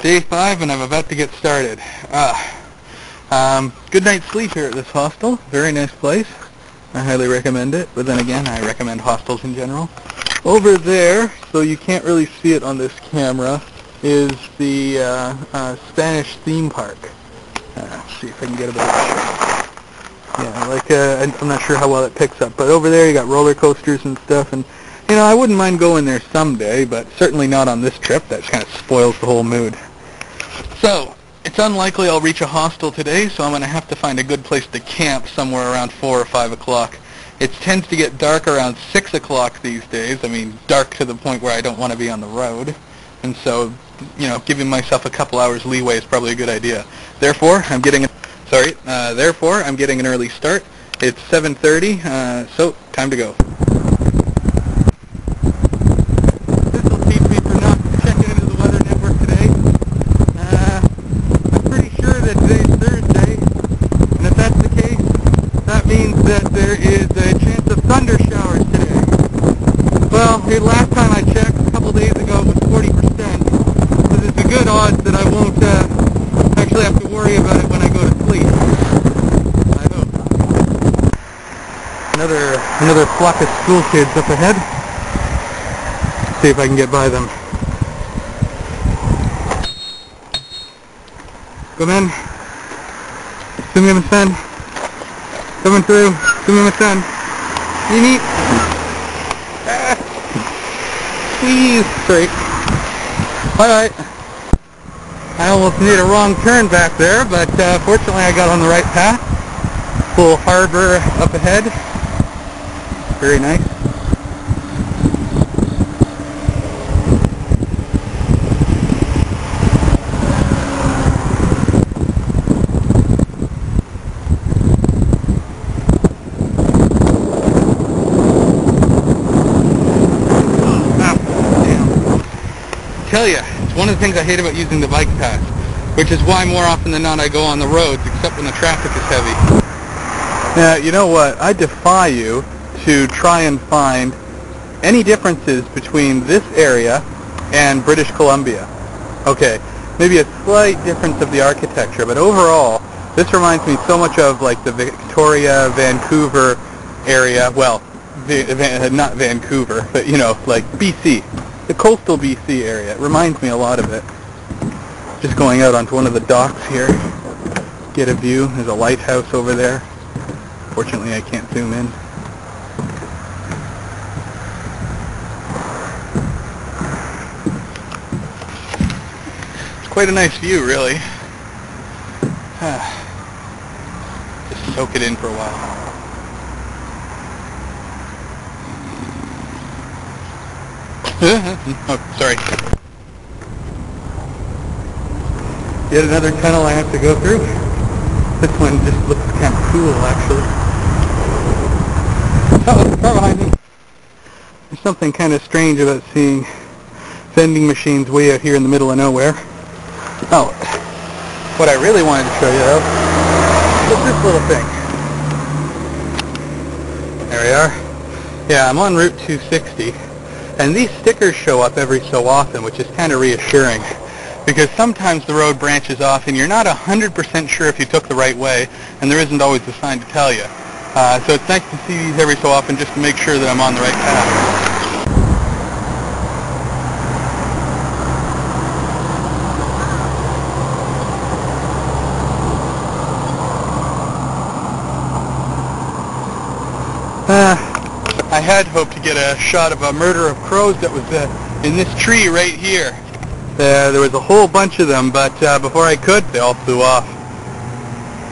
Day 5 and I'm about to get started. Good night's sleep here at this hostel. Very nice place. I highly recommend it, but then again, I recommend hostels in general. Over there, so you can't really see it on this camera, is the Spanish theme park. Let's see if I can get a better shot. Yeah, I'm not sure how well it picks up, but over there you got roller coasters and stuff, and you know, I wouldn't mind going there someday, but certainly not on this trip. That kind of spoils the whole mood. So, it's unlikely I'll reach a hostel today, so I'm going to have to find a good place to camp somewhere around 4 or 5 o'clock. It tends to get dark around 6 o'clock these days. I mean, dark to the point where I don't want to be on the road. And so, you know, giving myself a couple hours leeway is probably a good idea. Therefore, I'm getting an early start. It's 7:30, so time to go. That there is a chance of thunder showers today. Well, the last time I checked, a couple days ago, it was 40%. So there's a good odds that I won't actually have to worry about it when I go to sleep. I hope. Another flock of school kids up ahead. Let's see if I can get by them. Come in. Sumimasen. Coming through. Sumimasen. Neat. Squeeze. Straight. Alright. I almost made a wrong turn back there, but fortunately I got on the right path. Full harbor up ahead. Very nice. Tell you, it's one of the things I hate about using the bike path, which is why more often than not I go on the roads, except when the traffic is heavy. Now, you know what? I defy you to try and find any differences between this area and British Columbia. Okay, maybe a slight difference of the architecture, but overall, this reminds me so much of like the Victoria, Vancouver area. Well, not Vancouver, but you know, like BC. The coastal BC area. It reminds me a lot of it. Just going out onto one of the docks here. Get a view. There's a lighthouse over there. Fortunately, I can't zoom in. It's quite a nice view, really. Just soak it in for a while. Oh, sorry. Yet another tunnel I have to go through. This one just looks kind of cool, actually. Oh, there's a car behind me. There's something kind of strange about seeing vending machines way out here in the middle of nowhere. Oh, what I really wanted to show you, though, is this little thing. There we are. Yeah, I'm on Route 260. And these stickers show up every so often, which is kind of reassuring, because sometimes the road branches off and you're not 100% sure if you took the right way, and there isn't always a sign to tell you. So it's nice to see these every so often just to make sure that I'm on the right path. I had hoped to get a shot of a murder of crows that was in this tree right here. There was a whole bunch of them, but before I could, they all flew off.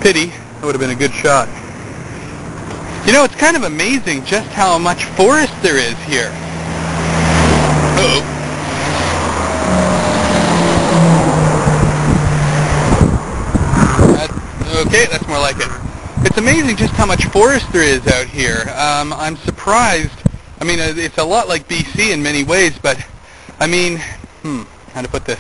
Pity. That would have been a good shot. You know, it's kind of amazing just how much forest there is here. Uh-oh. Okay, that's more like it. It's amazing just how much forest there is out here. I'm surprised. I mean, it's a lot like BC in many ways, but, I mean, how to put this?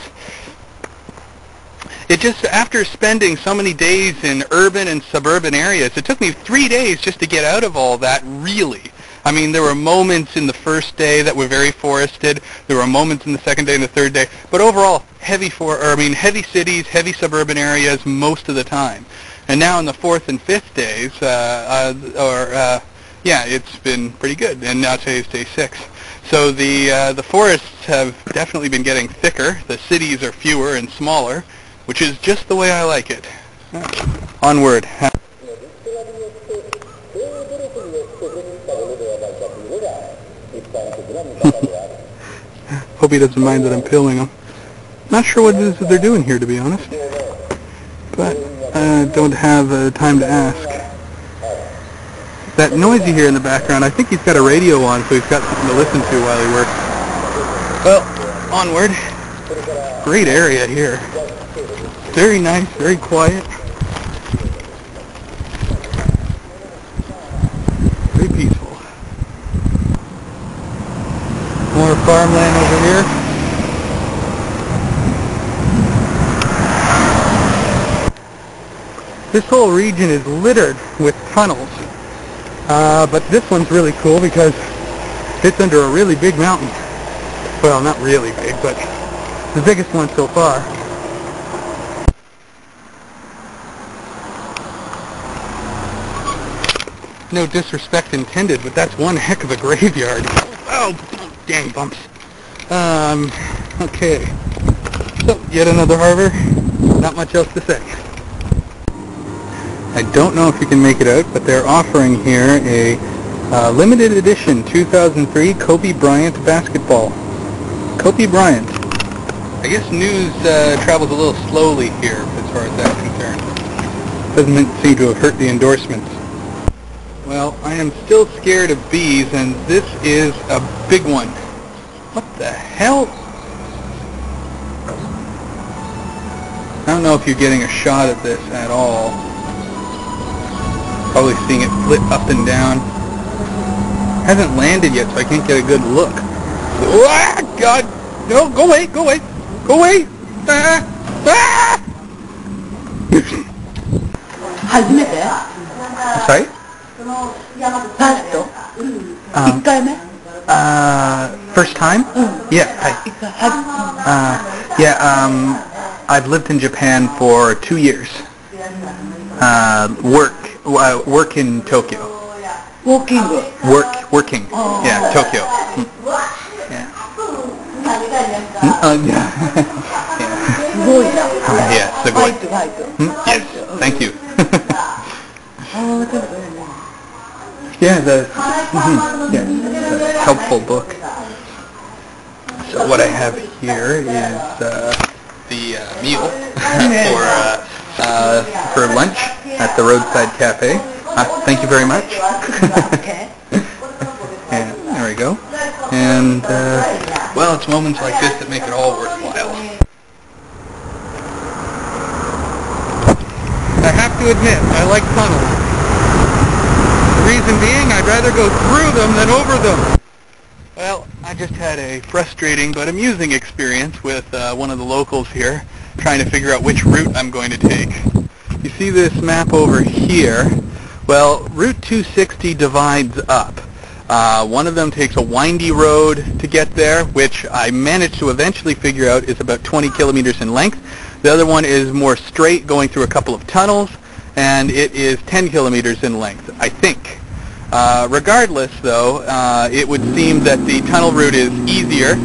It just, after spending so many days in urban and suburban areas, it took me 3 days just to get out of all that, really. I mean, there were moments in the first day that were very forested. There were moments in the second day and the third day. But overall, heavy cities, heavy suburban areas most of the time. And now in the fourth and fifth days, it's been pretty good. And now today's day 6. So the forests have definitely been getting thicker. The cities are fewer and smaller, which is just the way I like it. Onward. Hope he doesn't mind that I'm filming him. Not sure what it is that they're doing here, to be honest. But I don't have time to ask. That noise you hear in the background, I think he's got a radio on, so he's got something to listen to while he works. Well, onward. Great area here. Very nice, very quiet. Very peaceful. More farmland over here. This whole region is littered with tunnels. But this one's really cool because it's under a really big mountain. Well, not really big, but the biggest one so far. No disrespect intended, but that's one heck of a graveyard. Oh, dang bumps. Okay. So, yet another harbor. Not much else to say. I don't know if you can make it out, but they're offering here a limited edition 2003 Kobe Bryant basketball. Kobe Bryant. I guess news travels a little slowly here as far as that's concerned. Doesn't seem to have hurt the endorsements. Well, I am still scared of bees, and this is a big one. What the hell? I don't know if you're getting a shot at this at all. Probably seeing it flip up and down. Hasn't landed yet, so I can't get a good look. Ah, God! No, go away! Go away! Go away! Ah! Ah! Sorry? First time? Yeah, hi. I've lived in Japan for 2 years. Work in Tokyo. Working? Working. Yeah, Tokyo. Yeah. Yeah, sugoi. Yes, thank you. Yeah, the helpful book. So what I have here is the meal for lunch at the roadside cafe. Thank you very much. And there we go. And well, it's moments like this that make it all worthwhile. I have to admit, I like tunnels. The reason being, I'd rather go through them than over them. Well, I just had a frustrating but amusing experience with one of the locals here, trying to figure out which route I'm going to take. You see this map over here? Well, Route 260 divides up. One of them takes a windy road to get there, which I managed to eventually figure out is about 20 kilometers in length. The other one is more straight, going through a couple of tunnels, and it is 10 kilometers in length, I think. Regardless, though, it would seem that the tunnel route is easier.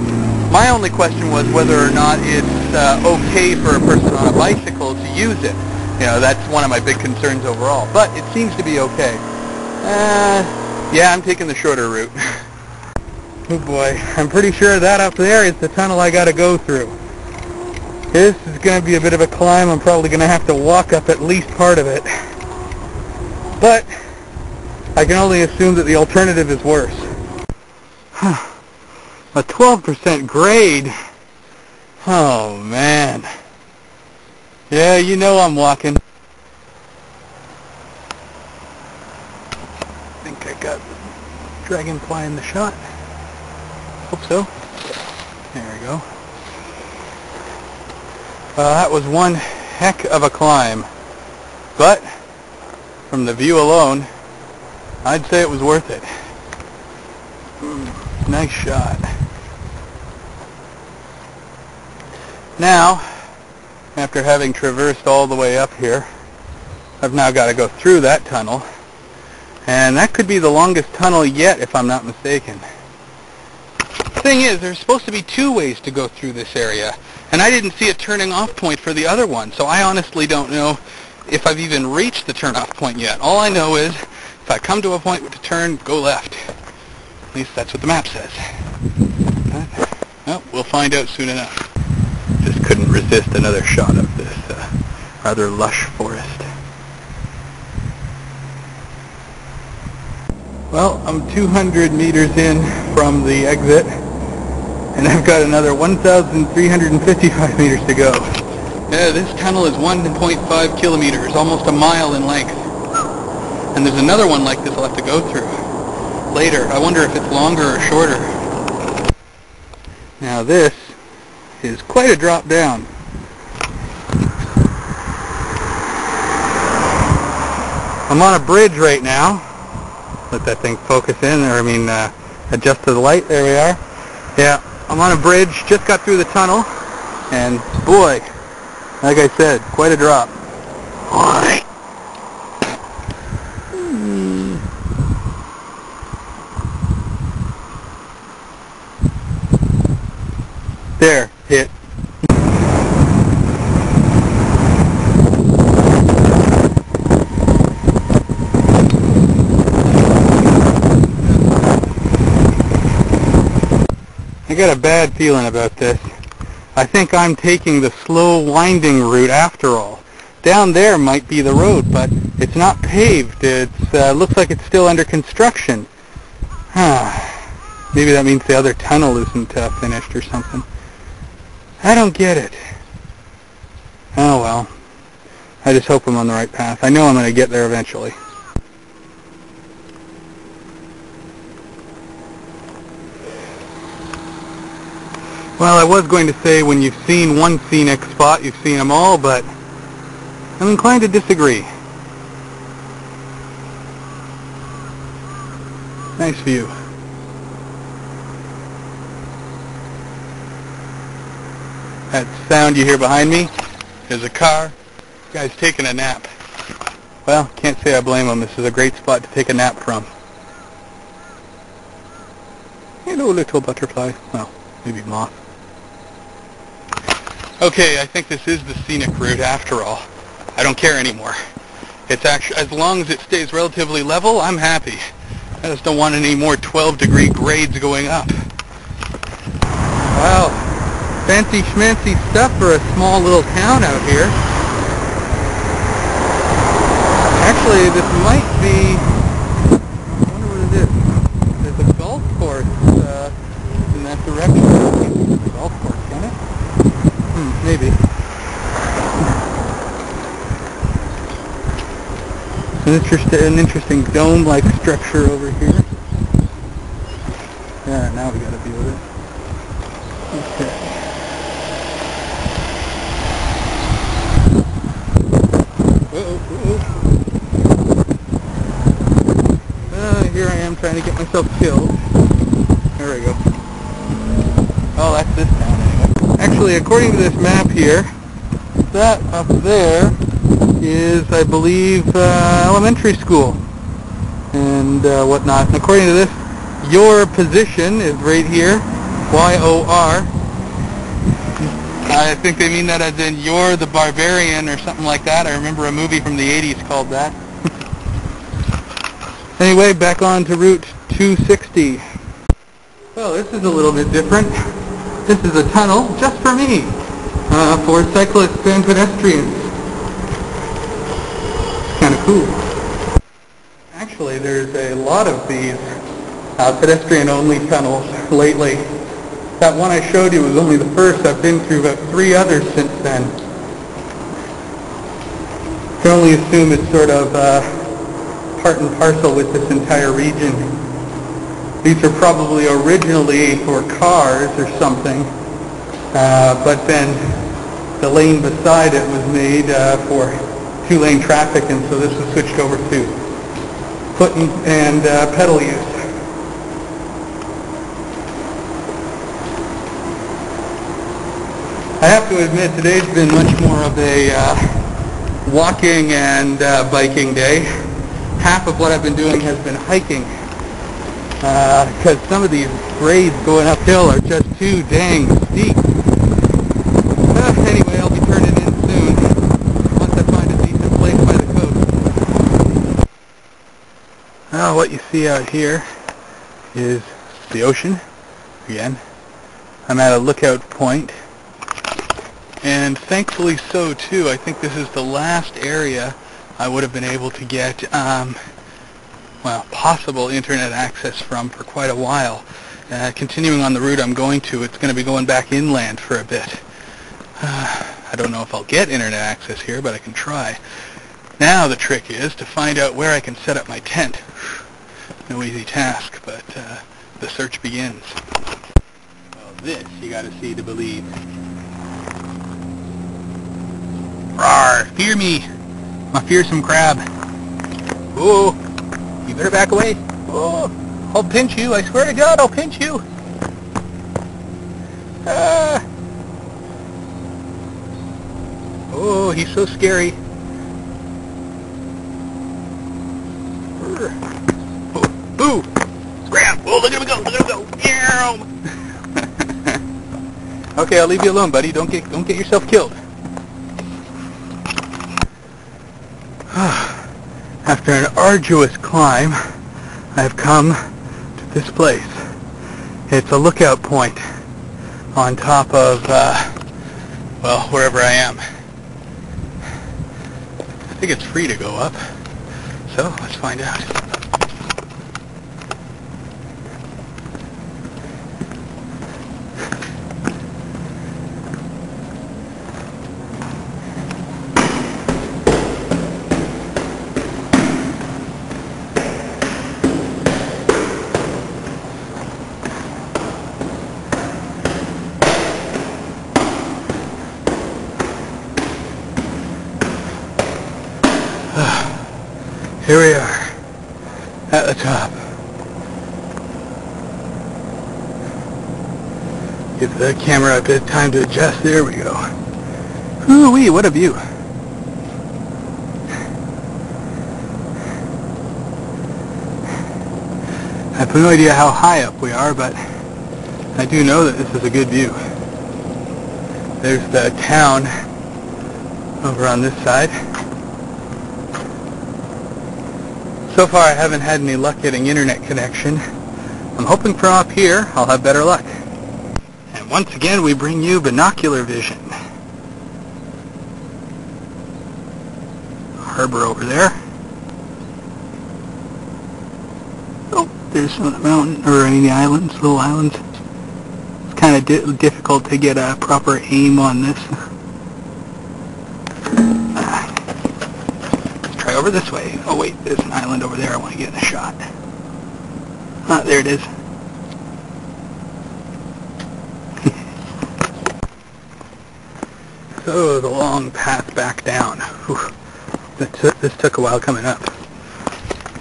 My only question was whether or not it's okay for a person on a bicycle to use it. You know, that's one of my big concerns overall. But it seems to be okay. Yeah, I'm taking the shorter route. Oh boy, I'm pretty sure that up there is the tunnel I gotta go through. This is going to be a bit of a climb. I'm probably going to have to walk up at least part of it. But I can only assume that the alternative is worse. A 12% grade. Oh man. Yeah, you know I'm walking. I think I got dragonfly in the shot. Hope so. There we go. That was one heck of a climb. But from the view alone, I'd say it was worth it. Nice shot. Now, after having traversed all the way up here, I've now got to go through that tunnel, and that could be the longest tunnel yet if I'm not mistaken. The thing is, there's supposed to be two ways to go through this area, and I didn't see a turning off point for the other one, so I honestly don't know if I've even reached the turn off point yet. All I know is if I come to a point to turn, go left. At least that's what the map says. Well, we'll find out soon enough. Just couldn't resist another shot of this rather lush forest. Well, I'm 200 meters in from the exit, and I've got another 1,355 meters to go. Yeah, this tunnel is 1.5 kilometers, almost a mile in length. And there's another one like this I'll have to go through later. I wonder if it's longer or shorter. Now this is quite a drop down. I'm on a bridge right now. Let that thing focus in, or adjust to the light. There we are. Yeah, I'm on a bridge, just got through the tunnel, and boy, like I said, quite a drop. There, hit. I got a bad feeling about this. I think I'm taking the slow winding route after all. Down there might be the road, but it's not paved. It looks like it's still under construction. Maybe that means the other tunnel isn't finished or something. I don't get it. Oh well. I just hope I'm on the right path. I know I'm going to get there eventually. Well, I was going to say when you've seen one scenic spot, you've seen them all, but I'm inclined to disagree. Nice view. That sound you hear behind me is a car. This guy's taking a nap. Well, can't say I blame him. This is a great spot to take a nap from. Hello, little butterfly. Well, maybe moth. Okay, I think this is the scenic route after all. I don't care anymore. It's actually, as long as it stays relatively level, I'm happy. I just don't want any more 12-degree grades going up. Wow. Fancy schmancy stuff for a small little town out here. Actually, this might be, I wonder what it is. There's a golf course in that direction. It's a golf course, can it? Maybe. An interesting dome-like structure over here. Yeah, now we gotta deal with it. Okay. Here I am trying to get myself killed. There we go. Oh, that's this town anyway. Actually, according to this map here, that up there is, I believe, elementary school and whatnot. And according to this, your position is right here, Y-O-R. I think they mean that as in you're the barbarian or something like that. I remember a movie from the 80s called that. Anyway, back on to Route 260. Well, this is a little bit different. This is a tunnel just for me, for cyclists and pedestrians. It's kind of cool. Actually, there's a lot of these pedestrian-only tunnels lately. That one I showed you was only the first. I've been through about 3 others since then. I can only assume it's sort of part and parcel with this entire region. These are probably originally for cars or something, but then the lane beside it was made for 2-lane traffic, and so this was switched over to foot and pedal use. I have to admit, today's been much more of a walking and biking day. Half of what I've been doing has been hiking, because some of these grades going uphill are just too dang steep. Anyway, I'll be turning in soon, once I find a decent place by the coast. Now what you see out here is the ocean, again. I'm at a lookout point, and thankfully so too. I think this is the last area I would have been able to get possible internet access from for quite a while. Continuing on the route I'm going to, it's going to be going back inland for a bit. I don't know if I'll get internet access here, but I can try. Now the trick is to find out where I can set up my tent. No easy task, but the search begins. Well, this you gotta see to believe. Rawr! Fear me! My fearsome crab. Oh! You better back away. Oh! I'll pinch you, I swear to God, I'll pinch you! Oh, he's so scary. Oh, boo! Scram! Oh, look at him go! Look at him go! Okay, I'll leave you alone, buddy. Don't get yourself killed. After an arduous climb, I've come to this place. It's a lookout point on top of, wherever I am. I think it's free to go up, so let's find out. Here we are, at the top. Give the camera a bit of time to adjust. There we go. Ooh-wee, what a view. I have no idea how high up we are, but I do know that this is a good view. There's the town over on this side. So far I haven't had any luck getting internet connection. I'm hoping from up here I'll have better luck. And once again we bring you binocular vision. Harbor over there. Oh, there's some of the mountain, the islands, little islands. It's kind of difficult to get a proper aim on this. Over this way. Oh wait, there's an island over there I want to get in a shot. Ah, there it is. So, the long path back down. Whew. This took a while coming up.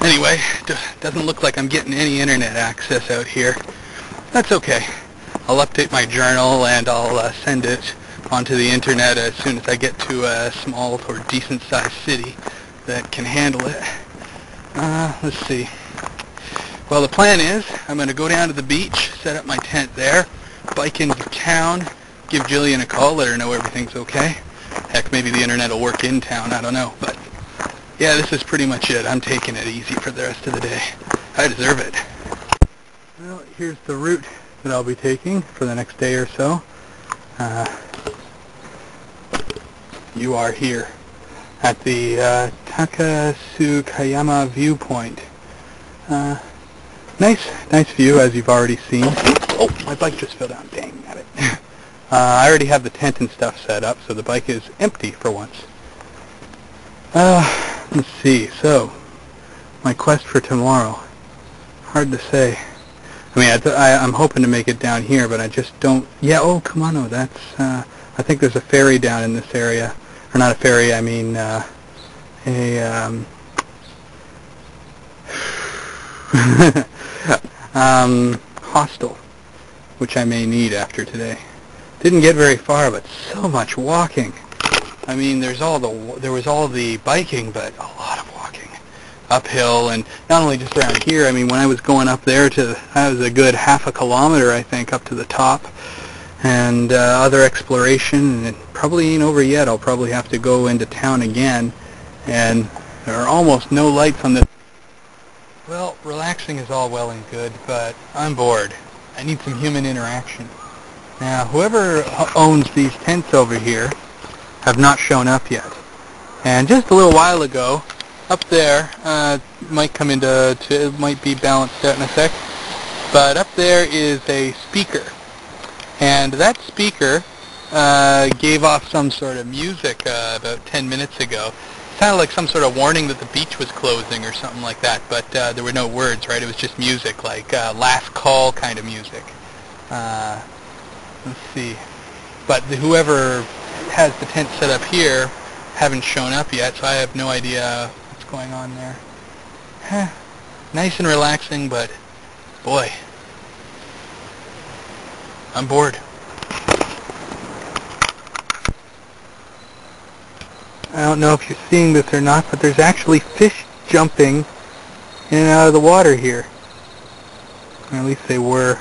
Anyway, doesn't look like I'm getting any internet access out here. That's okay. I'll update my journal and I'll send it onto the internet as soon as I get to a small or decent sized city that can handle it. Let's see. Well, the plan is I'm going to go down to the beach, set up my tent there, bike into town, give Jillian a call, let her know everything's okay. Heck, maybe the internet will work in town, I don't know. But yeah, this is pretty much it. I'm taking it easy for the rest of the day. I deserve it. Well, here's the route that I'll be taking for the next day or so. You are here at the Takasukayama viewpoint. Nice view, as you've already seen. Oh, my bike just fell down. Dang, got it. I already have the tent and stuff set up, so the bike is empty for once. Let's see. So, my quest for tomorrow. Hard to say. I mean, I'm hoping to make it down here, but I just don't. Yeah. Oh, Kamano. That's. I think there's a ferry down in this area. Or not a ferry, I mean hostel, which I may need after today. Didn't get very far, but so much walking. I mean, there was all the biking, but a lot of walking uphill, and not only just around here. I mean, when I was going up there that was a good half a kilometer, I think, up to the top, and other exploration, and it probably ain't over yet. I'll probably have to go into town again, and there are almost no lights on this. Well, relaxing is all well and good, but I'm bored. I need some human interaction. Now, whoever owns these tents over here have not shown up yet. And just a little while ago, up there, might come into, it might be balanced out in a sec, but up there is a speaker. And that speaker gave off some sort of music about 10 minutes ago. It sounded like some sort of warning that the beach was closing or something like that, but there were no words, right? It was just music, like last call kind of music. Let's see. But whoever has the tent set up here haven't shown up yet, so I have no idea what's going on there. Nice and relaxing, but boy, I'm bored. I don't know if you're seeing this or not, but there's actually fish jumping in and out of the water here. Or at least they were.